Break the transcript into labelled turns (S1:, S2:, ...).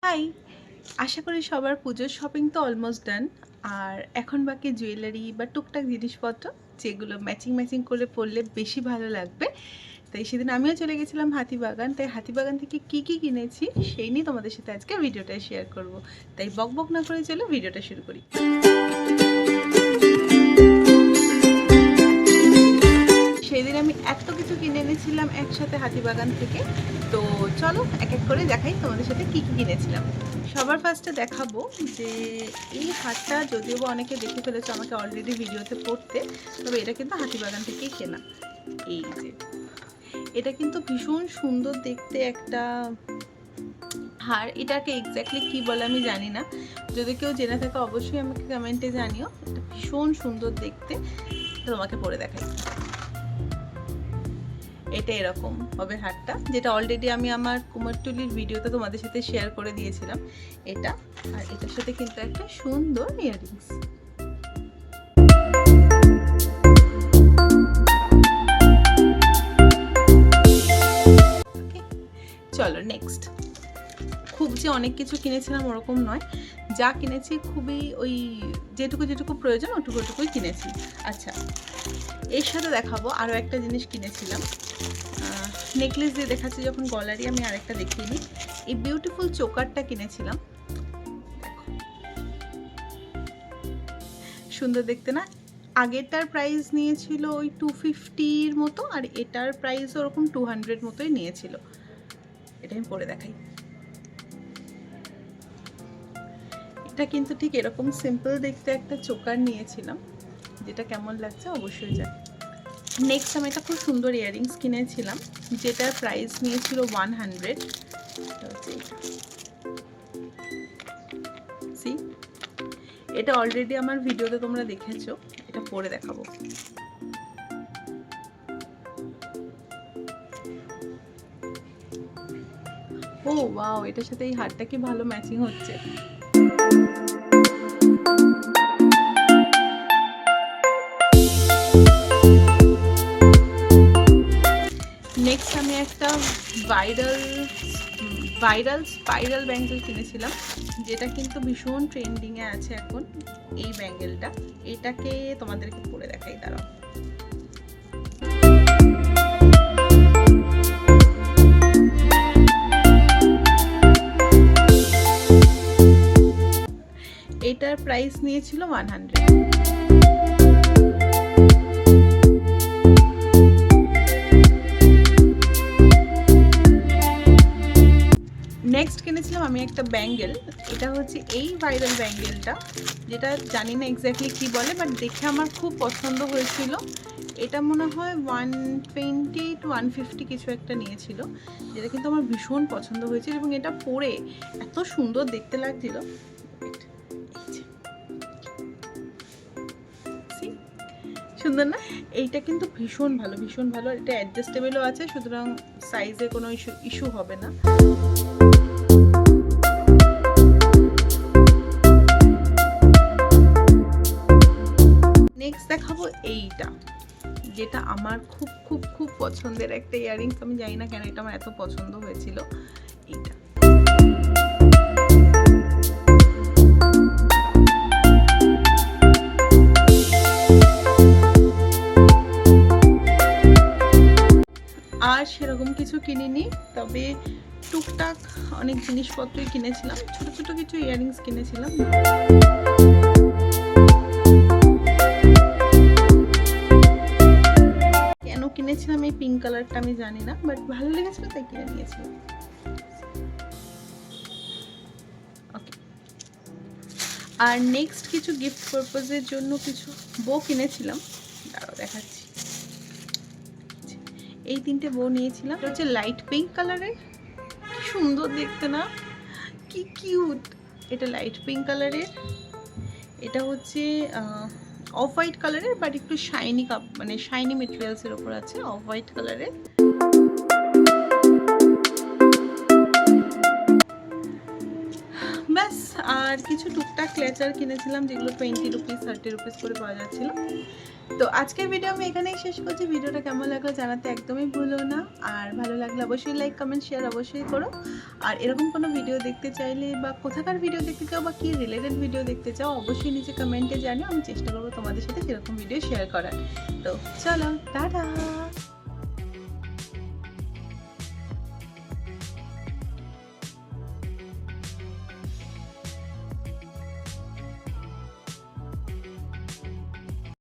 S1: High! আশা করি সবার পুজোর শপিং তো অলমোস্ট ডান। আর এখন বাকি জুয়েলারি বা টুকটাক জিনিসপত্র যেগুলো ম্যাচিং করে পরলে বেশি ভালো লাগবে। তাই সেদিন আমিও চলে গেছিলাম হাতিবাগান। তাই হাতিবাগান থেকে কি কিনেছি সেই নিয়ে তোমাদের সাথে আজকে ভিডিওটা শেয়ার করব। তাই বকবক না করে চলো ভিডিওটা শুরু করি। সেদিন আমি এত কিছু কিনে এনেছিলাম একসাথে হাতিবাগান থেকে। তো চলো এক এক করে দেখাই তোমাদের সাথে কি কিনেছিলাম। সবার ফার্স্টে দেখাবো যে এই হারটা, যদিও বা অনেকে দেখে ফেলেছো আমাকে অলরেডি ভিডিওতে পড়তে, তবে এটা কিন্তু হাতিবাগান থেকেই কেনা। এই যে এটা কিন্তু ভীষণ সুন্দর দেখতে একটা হার। এটাকে এক্স্যাক্টলি কি বলে আমি জানি না, যদি কেউ জেনে থাকে অবশ্যই আমাকে কমেন্টে জানিও। এটা ভীষণ সুন্দর দেখতে, তোমাকে পরে দেখাই। এটা এরকম হবে হারটা, যেটা অলরেডি আমি আমার কুমারটুলির ভিডিওতে তোমাদের সাথে শেয়ার করে দিয়েছিলাম। এটা আর এটার সাথে কিন্তু একটা সুন্দর ইয়াররিংস। চলো নেক্সট। খুব যে অনেক কিছু কিনেছিলাম ওরকম নয়, যা কিনেছি খুবই ওই যেটুকু প্রয়োজন ওটুকুই কিনেছি। আচ্ছা, এর সাথে দেখাবো আরও একটা জিনিস কিনেছিলাম। নেকলেস দিয়ে দেখাচ্ছি যখন, গলারই আমি আরেকটা দেখিয়ে নিই। এই বিউটিফুল চোকারটা কিনেছিলাম, সুন্দর দেখতে না? আগেরটার প্রাইস নিয়েছিল ওই 250-র মতো, আর এটার প্রাইস ওরকম 200 মতোই নিয়েছিল। এটা আমি পরে দেখাই। এটা কিন্তু ঠিক এরকম সিম্পল দেখতে একটা চোকার নিয়েছিলাম, যেটা কেমন লাগছে অবশ্যই জানি। নেক্সট আমি একটা খুব সুন্দর ইয়াররিংস কিনেছিলাম, যেটার প্রাইস নিয়েছিল 100। সি, এটা অলরেডি আমার ভিডিওতে তোমরা দেখেছো, এটা পরে দেখাবো। ও ওয়াও, এটার সাথে এই হারটা কি ভালো ম্যাচিং হচ্ছে। নেক্সট আমি একটা ভাইরাল স্পাইরাল ব্যাঙ্গেল কিনেছিলাম, যেটা কিন্তু ভীষণ ট্রেন্ডিংয়ে আছে এখন। এই ব্যাঙ্গেলটা, এটাকে তোমাদেরকে পরে দেখাই, দাঁড়াও। এটার প্রাইস নিয়েছিল 100। নেক্সট কিনেছিলাম আমি একটা ব্যাঙ্গেল। এটা হচ্ছে এই ভাইরাল ব্যাঙ্গেলটা, যেটা জানি না এক্স্যাক্টলি কি বলে, বাট দেখে আমার খুব পছন্দ হয়েছিল। এটা মনে হয় 120 to 150 কিছু একটা নিয়েছিল, যেটা কিন্তু আমার ভীষণ পছন্দ হয়েছিল, এবং এটা পরে এত সুন্দর দেখতে লাগছিল। সুন্দর না? এইটা কিন্তু ভীষণ ভালো। এটা অ্যাডজাস্টেবলও আছে, সুতরাং সাইজে কোনো ইস্যু হবে না। নেক্সট দেখাবো এইটা, যেটা আমার খুব পছন্দের একটা ইয়াররিংস। আমি জানি না কেন এটা আমার এত পছন্দ হয়েছিল। এইটা আর সেরকম কিছু কিনিনি, তবে টুকটাক অনেক জিনিসপত্রই কিনেছিলাম। ছোট কিছু ইয়াররিংস কিনেছিলাম। কেন কিনেছিলাম এই পিঙ্ক কালারটা আমি জানি না, বাট ভালো লেগেছিল তাই কিনে নিয়েছিলাম। ওকে, আর নেক্সট কিছু গিফট পারপাসের জন্য কিছু বো কিনেছিলাম, দাঁড়াও দেখাচ্ছি। এই তিনটে বো নিয়েছিলাম। এটা হচ্ছে লাইট পিঙ্ক কালারের, কি সুন্দর দেখতে না, কি কিউট। এটা লাইট পিঙ্ক কালারের। এটা হচ্ছে অফ হোয়াইট কালারের, বাট একটু শাইনি মানে শাইনি মেটেরিয়ালসের ওপর আছে, অফ হোয়াইট কালারের। ব্যাস, আর কিছু টুকটাক ক্লেচার কিনেছিলাম, যেগুলো 20 রুপিস 30 রুপিস করে পাওয়া যাচ্ছিল। তো আজকের ভিডিও আমি এখানেই শেষ করছি। ভিডিওটা কেমন লাগলো জানাতে একদমই ভুলো না। আর ভালো লাগলে অবশ্যই লাইক, কমেন্ট, শেয়ার অবশ্যই করো। আর এরকম কোনো ভিডিও দেখতে চাইলে বা কোথাকার ভিডিও দেখতে চাও বা কী রিলেটেড ভিডিও দেখতে চাও অবশ্যই নিচে কমেন্টে জানিও। আমি চেষ্টা করবো তোমাদের সাথে সেরকম ভিডিও শেয়ার করার। তো চলো, টাটা।